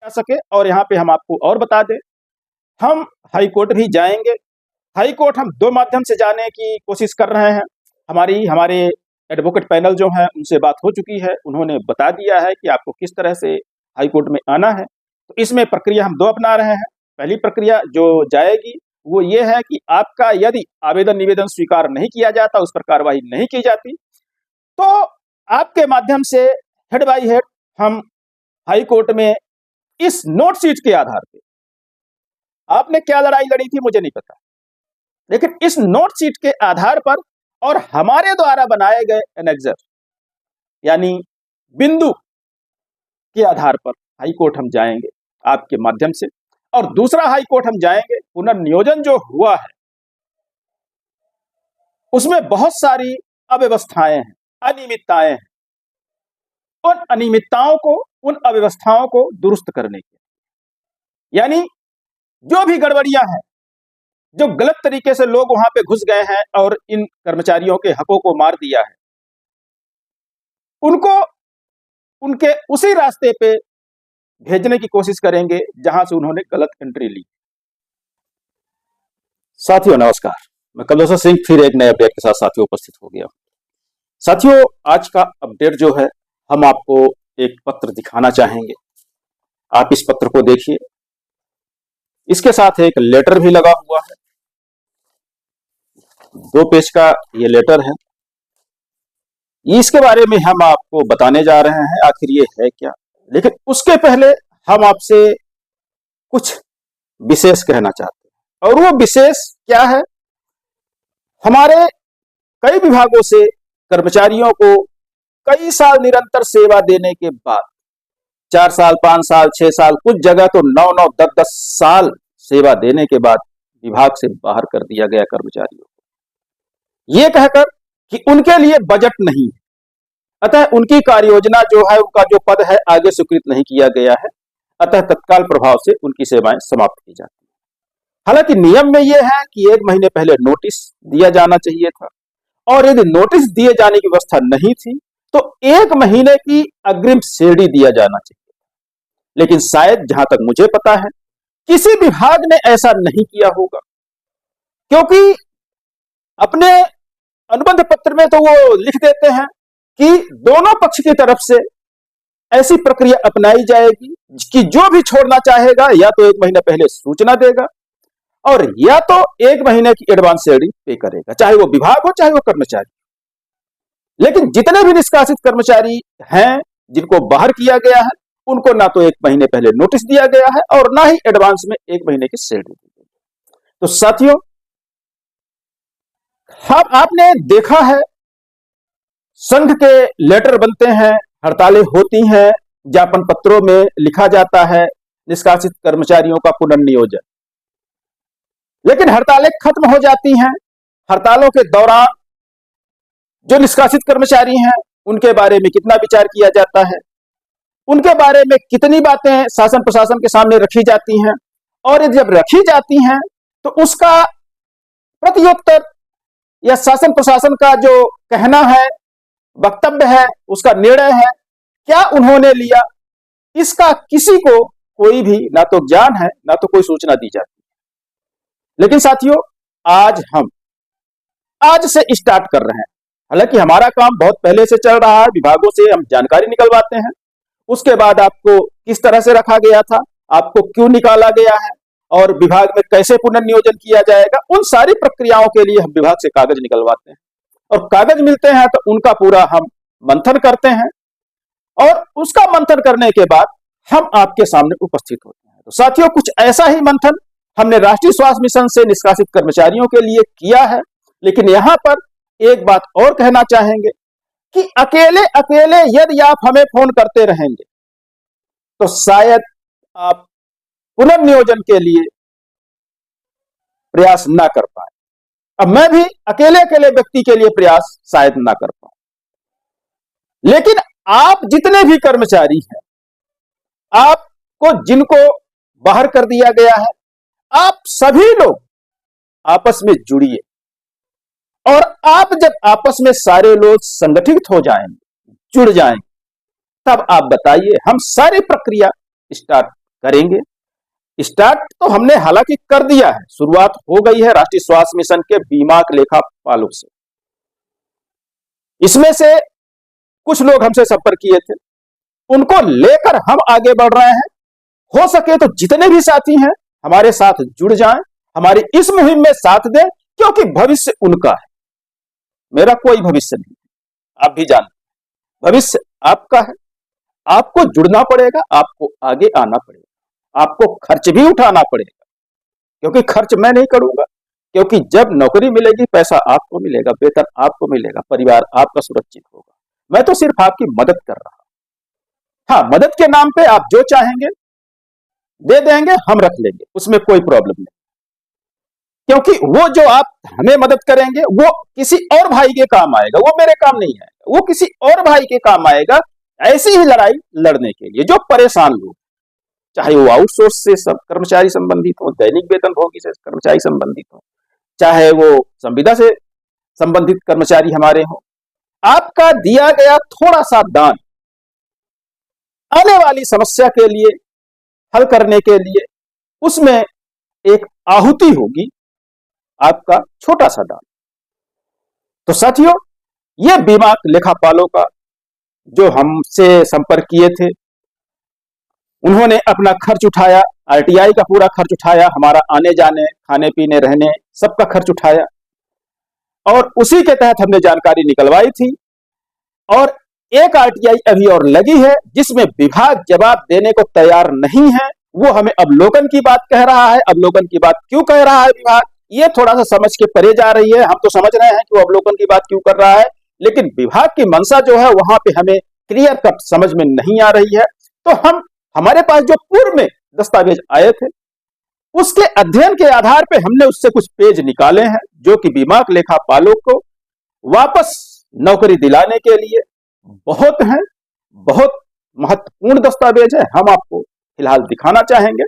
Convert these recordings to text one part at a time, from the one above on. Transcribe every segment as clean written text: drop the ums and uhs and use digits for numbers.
जा सके। और यहाँ पे हम आपको और बता दें, हम हाई कोर्ट भी जाएंगे। हाई कोर्ट हम 2 माध्यम से जाने की कोशिश कर रहे हैं। हमारे एडवोकेट पैनल जो है उनसे बात हो चुकी है, उन्होंने बता दिया है कि आपको किस तरह से हाई कोर्ट में आना है। तो इसमें प्रक्रिया हम 2 अपना रहे हैं। पहली प्रक्रिया जो जाएगी वो ये है कि आपका यदि आवेदन निवेदन स्वीकार नहीं किया जाता, उस पर कार्रवाई नहीं की जाती, तो आपके माध्यम से हेड बाय हेड हम हाई कोर्ट में इस नोट शीट के आधार पे, आपने क्या लड़ाई लड़ी थी मुझे नहीं पता, लेकिन इस नोट शीट के आधार पर और हमारे द्वारा बनाए गए एनेक्सर यानी बिंदु के आधार पर हाई कोर्ट हम जाएंगे आपके माध्यम से। और दूसरा हाई कोर्ट हम जाएंगे, पुनर्नियोजन जो हुआ है उसमें बहुत सारी अव्यवस्थाएं हैं, अनियमितताएं हैं। उन अनियमितताओं को, उन अव्यवस्थाओं को दुरुस्त करने के, यानी जो भी गड़बड़ियां हैं, जो गलत तरीके से लोग वहां पे घुस गए हैं और इन कर्मचारियों के हकों को मार दिया है, उनको उनके उसी रास्ते पे भेजने की कोशिश करेंगे जहां से उन्होंने गलत एंट्री ली। साथियों नमस्कार, मैं कमलेश्वर सिंह फिर एक नए अपडेट के साथ साथियों उपस्थित हो गया। साथियों, आज का अपडेट जो है, हम आपको एक पत्र दिखाना चाहेंगे। आप इस पत्र को देखिए, इसके साथ एक लेटर भी लगा हुआ है। 2 पेज का ये लेटर है। इसके बारे में हम आपको बताने जा रहे हैं आखिर ये है क्या, लेकिन उसके पहले हम आपसे कुछ विशेष कहना चाहते हैं। और वो विशेष क्या है? हमारे कई विभागों से कर्मचारियों को कई साल निरंतर सेवा देने के बाद, 4 साल, 5 साल, 6 साल, कुछ जगह तो 9-9, 10-10 साल सेवा देने के बाद विभाग से बाहर कर दिया गया कर्मचारियों को, ये कहकर कि उनके लिए बजट नहीं है, अतः उनकी कार्य योजना जो है, उनका जो पद है आगे स्वीकृत नहीं किया गया है, अतः तत्काल प्रभाव से उनकी सेवाएं समाप्त की जाती है। हालांकि नियम में यह है कि 1 महीने पहले नोटिस दिया जाना चाहिए था, और यदि नोटिस दिए जाने की व्यवस्था नहीं थी तो 1 महीने की अग्रिम श्रेणी दिया जाना चाहिए। लेकिन शायद जहां तक मुझे पता है किसी विभाग ने ऐसा नहीं किया होगा, क्योंकि अपने अनुबंध पत्र में तो वो लिख देते हैं कि दोनों पक्ष की तरफ से ऐसी प्रक्रिया अपनाई जाएगी कि जो भी छोड़ना चाहेगा या तो 1 महीने पहले सूचना देगा और या तो 1 महीने की एडवांस सैलरी पे करेगा, चाहे वो विभाग हो चाहे वो कर्मचारी। लेकिन जितने भी निष्कासित कर्मचारी हैं जिनको बाहर किया गया है, उनको ना तो 1 महीने पहले नोटिस दिया गया है और ना ही एडवांस में 1 महीने की सैलरी दी गई। तो साथियों, आपने देखा है संघ के लेटर बनते हैं, हड़तालें होती हैं, ज्ञापन पत्रों में लिखा जाता है निष्कासित कर्मचारियों का पुनर्नियोजन, लेकिन हड़तालें खत्म हो जाती हैं। हड़तालों के दौरान जो निष्कासित कर्मचारी हैं उनके बारे में कितना विचार किया जाता है, उनके बारे में कितनी बातें शासन प्रशासन के सामने रखी जाती हैं, और जब रखी जाती हैं तो उसका प्रत्युत्तर या शासन प्रशासन का जो कहना है, वक्तव्य है, उसका निर्णय है, क्या उन्होंने लिया, इसका किसी को कोई भी ना तो ज्ञान है ना तो कोई सूचना दी जाती है। लेकिन साथियों, आज से स्टार्ट कर रहे हैं। हालांकि हमारा काम बहुत पहले से चल रहा है, विभागों से हम जानकारी निकलवाते हैं, उसके बाद आपको किस तरह से रखा गया था, आपको क्यों निकाला गया है और विभाग में कैसे पुनर्नियोजन किया जाएगा, उन सारी प्रक्रियाओं के लिए हम विभाग से कागज निकलवाते हैं। और कागज मिलते हैं तो उनका पूरा हम मंथन करते हैं, और उसका मंथन करने के बाद हम आपके सामने उपस्थित होते हैं। तो साथियों, कुछ ऐसा ही मंथन हमने राष्ट्रीय स्वास्थ्य मिशन से निष्कासित कर्मचारियों के लिए किया है। लेकिन यहां पर एक बात और कहना चाहेंगे कि अकेले अकेले यदि आप हमें फोन करते रहेंगे तो शायद आप पुनर्नियोजन के लिए प्रयास ना कर पाए। अब मैं भी अकेले अकेले व्यक्ति के लिए प्रयास शायद ना कर पाऊं, लेकिन आप जितने भी कर्मचारी हैं, आपको जिनको बाहर कर दिया गया है, आप सभी लोग आपस में जुड़िए, और आप जब आपस में सारे लोग संगठित हो जाएंगे, जुड़ जाएंगे, तब आप बताइए, हम सारी प्रक्रिया स्टार्ट करेंगे। स्टार्ट तो हमने हालांकि कर दिया है, शुरुआत हो गई है राष्ट्रीय स्वास्थ्य मिशन के बीमा लेखापालों से। इसमें से कुछ लोग हमसे संपर्क किए थे, उनको लेकर हम आगे बढ़ रहे हैं। हो सके तो जितने भी साथी हैं हमारे साथ जुड़ जाएं, हमारी इस मुहिम में साथ दें, क्योंकि भविष्य उनका है, मेरा कोई भविष्य नहीं। आप भी जानते हैं भविष्य आपका है। आपको जुड़ना पड़ेगा, आपको आगे आना पड़ेगा, आपको खर्च भी उठाना पड़ेगा, क्योंकि खर्च मैं नहीं करूंगा। क्योंकि जब नौकरी मिलेगी, पैसा आपको मिलेगा, वेतन आपको मिलेगा, परिवार आपका सुरक्षित होगा। मैं तो सिर्फ आपकी मदद कर रहा हूं। हाँ, मदद के नाम पे आप जो चाहेंगे दे देंगे, हम रख लेंगे, उसमें कोई प्रॉब्लम नहीं। क्योंकि वो जो आप हमें मदद करेंगे वो किसी और भाई के काम आएगा, वो मेरे काम नहीं आएगा, वो किसी और भाई के काम आएगा ऐसी ही लड़ाई लड़ने के लिए। जो परेशान लोग, चाहे वो आउटसोर्स से सब कर्मचारी संबंधित हो, दैनिक वेतनभोगी से कर्मचारी संबंधित हो, चाहे वो संविदा से संबंधित कर्मचारी हमारे हो, आपका दिया गया थोड़ा सा दान आने वाली समस्या के लिए हल करने के लिए, उसमें एक आहुति होगी, आपका छोटा सा दान। तो साथियों, ये बीमा लेखापालों का जो हमसे संपर्क किए थे, उन्होंने अपना खर्च उठाया, आरटीआई का पूरा खर्च उठाया, हमारा आने जाने, खाने पीने, रहने सबका खर्च उठाया, और उसी के तहत हमने जानकारी निकलवाई थी। और एक आरटीआई अभी और लगी है, जिसमें विभाग जवाब देने को तैयार नहीं है। वो हमें अवलोकन की बात कह रहा है। अवलोकन की बात क्यों कह रहा है विभाग, ये थोड़ा सा समझ के परे जा रही है। हम तो समझ रहे हैं कि वो अवलोकन की बात क्यों कर रहा है, लेकिन विभाग की मंशा जो है वहां पे हमें क्लियर कट समझ में नहीं आ रही है। तो हमारे पास जो पूर्व में दस्तावेज आए थे, उसके अध्ययन के आधार पे हमने उससे कुछ पेज निकाले हैं, जो कि बीमा लेखापालों को वापस नौकरी दिलाने के लिए बहुत हैं, बहुत महत्वपूर्ण दस्तावेज है। हम आपको फिलहाल दिखाना चाहेंगे।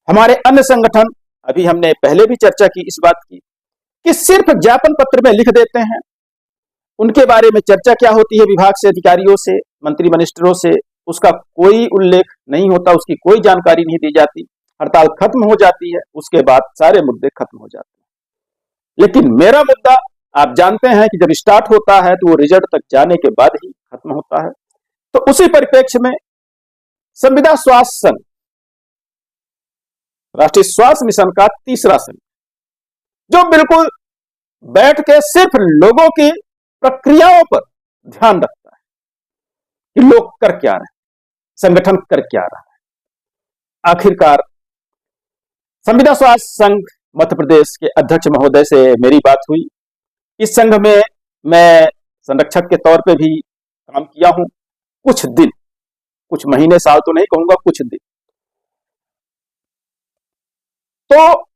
हमारे अन्य संगठन, अभी हमने पहले भी चर्चा की इस बात की, कि सिर्फ ज्ञापन पत्र में लिख देते हैं। उनके बारे में चर्चा क्या होती है विभाग से, अधिकारियों से, मंत्री मिनिस्टरों से, उसका कोई उल्लेख नहीं होता, उसकी कोई जानकारी नहीं दी जाती। हड़ताल खत्म हो जाती है, उसके बाद सारे मुद्दे खत्म हो जाते हैं। लेकिन मेरा मुद्दा आप जानते हैं कि जब स्टार्ट होता है तो वो रिजल्ट तक जाने के बाद ही खत्म होता है। तो उसी परिप्रेक्ष्य में संविदा स्वास्थ्य संघ, राष्ट्रीय स्वास्थ्य मिशन का तीसरा संघ, जो बिल्कुल बैठ के सिर्फ लोगों की प्रक्रियाओं पर ध्यान रखता है कि लोग कर क्या रहे हैं, संगठन कर क्या रहा है। आखिरकार संविदा स्वास्थ्य संघ मध्य प्रदेश के अध्यक्ष महोदय से मेरी बात हुई। इस संघ में मैं संरक्षक के तौर पे भी काम किया हूं कुछ दिन, कुछ महीने, साल तो नहीं कहूंगा, कुछ दिन। तो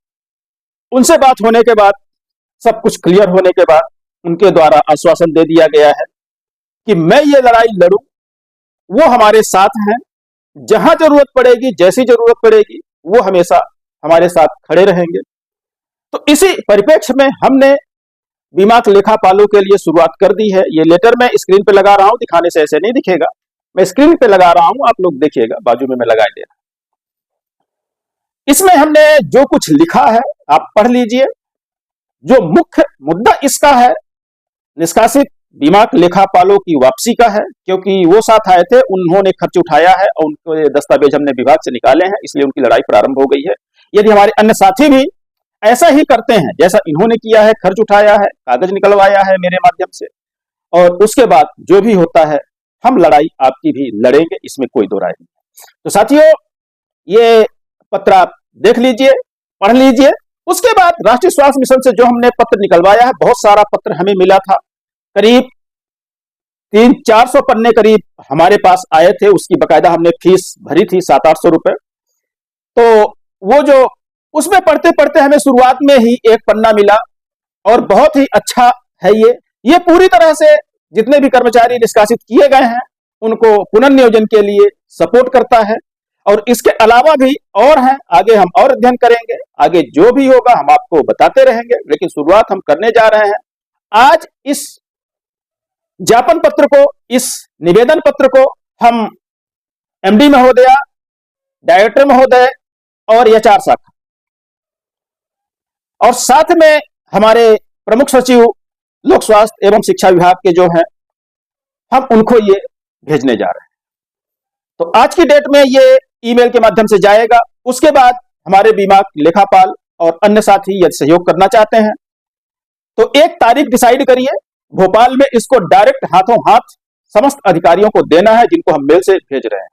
उनसे बात होने के बाद, सब कुछ क्लियर होने के बाद, उनके द्वारा आश्वासन दे दिया गया है कि मैं ये लड़ाई लड़ूं, वो हमारे साथ हैं, जहां जरूरत पड़ेगी, जैसी जरूरत पड़ेगी, वो हमेशा हमारे साथ खड़े रहेंगे। तो इसी परिप्रेक्ष्य में हमने बीमा लेखापालों के लिए शुरुआत कर दी है। ये लेटर मैं स्क्रीन पे लगा रहा हूं, दिखाने से ऐसे नहीं दिखेगा, मैं स्क्रीन पे लगा रहा हूं, आप लोग देखिएगा, बाजू में मैं लगाए दे रहा हूं। इसमें हमने जो कुछ लिखा है आप पढ़ लीजिए। जो मुख्य मुद्दा इसका है, निष्कासित बीमा लेखापालों की वापसी का है, क्योंकि वो साथ आए थे, उन्होंने खर्च उठाया है और उनके दस्तावेज हमने विभाग से निकाले हैं, इसलिए उनकी लड़ाई प्रारंभ हो गई है। यदि हमारे अन्य साथी भी ऐसा ही करते हैं जैसा इन्होंने किया है, खर्च उठाया है, कागज निकलवाया है मेरे माध्यम से, और उसके बाद जो भी होता है हम लड़ाई आपकी भी लड़ेंगे, इसमें कोई दो राय नहीं। तो साथियों, ये पत्र आप देख लीजिए, पढ़ लीजिए। उसके बाद राष्ट्रीय स्वास्थ्य मिशन से जो हमने पत्र निकलवाया है, बहुत सारा पत्र हमें मिला था, करीब 300-400 पन्ने करीब हमारे पास आए थे। उसकी बकायदा हमने फीस भरी थी 700-800 रुपए। तो वो जो उसमें पढ़ते पढ़ते हमें शुरुआत में ही एक पन्ना मिला, और बहुत ही अच्छा है ये पूरी तरह से जितने भी कर्मचारी निष्कासित किए गए हैं उनको पुनर्नियोजन के लिए सपोर्ट करता है। और इसके अलावा भी और हैं, आगे हम और अध्ययन करेंगे, आगे जो भी होगा हम आपको बताते रहेंगे, लेकिन शुरुआत हम करने जा रहे हैं। आज इस ज्ञापन पत्र को, इस निवेदन पत्र को हम एमडी महोदया डायरेक्टर महोदय और एचआर शाखा, और साथ में हमारे प्रमुख सचिव लोक स्वास्थ्य एवं शिक्षा विभाग के जो हैं, हम उनको ये भेजने जा रहे हैं। तो आज की डेट में ये ईमेल के माध्यम से जाएगा। उसके बाद हमारे बीमा लेखापाल और अन्य साथी यदि सहयोग करना चाहते हैं तो एक तारीख डिसाइड करिए, भोपाल में इसको डायरेक्ट हाथों हाथ समस्त अधिकारियों को देना है जिनको हम मेल से भेज रहे हैं,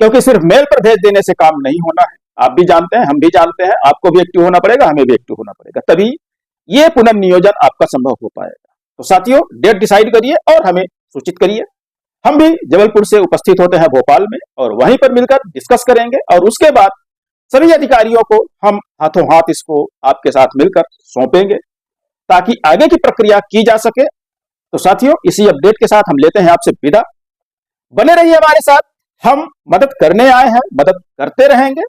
क्योंकि सिर्फ मेल पर भेज देने से काम नहीं होना है। आप भी जानते हैं, हम भी जानते हैं, आपको भी एक्टिव होना पड़ेगा, हमें भी एक्टिव होना पड़ेगा, तभी ये पुनर्नियोजन आपका संभव हो पाएगा। तो साथियों, डेट डिसाइड करिए और हमें सूचित करिए। हम भी जबलपुर से उपस्थित होते हैं भोपाल में और वहीं पर मिलकर डिस्कस करेंगे और उसके बाद सभी अधिकारियों को हम हाथों हाथ इसको आपके साथ मिलकर सौंपेंगे ताकि आगे की प्रक्रिया की जा सके। तो साथियों, इसी अपडेट के साथ हम लेते हैं आपसे विदा। बने रहिए हमारे साथ, हम मदद करने आए हैं, मदद करते रहेंगे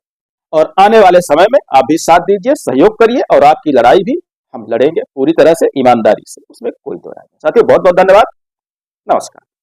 और आने वाले समय में आप भी साथ दीजिए, सहयोग करिए और आपकी लड़ाई भी हम लड़ेंगे पूरी तरह से ईमानदारी से, उसमें कोई दो राय नहीं। साथियों, बहुत बहुत धन्यवाद, नमस्कार।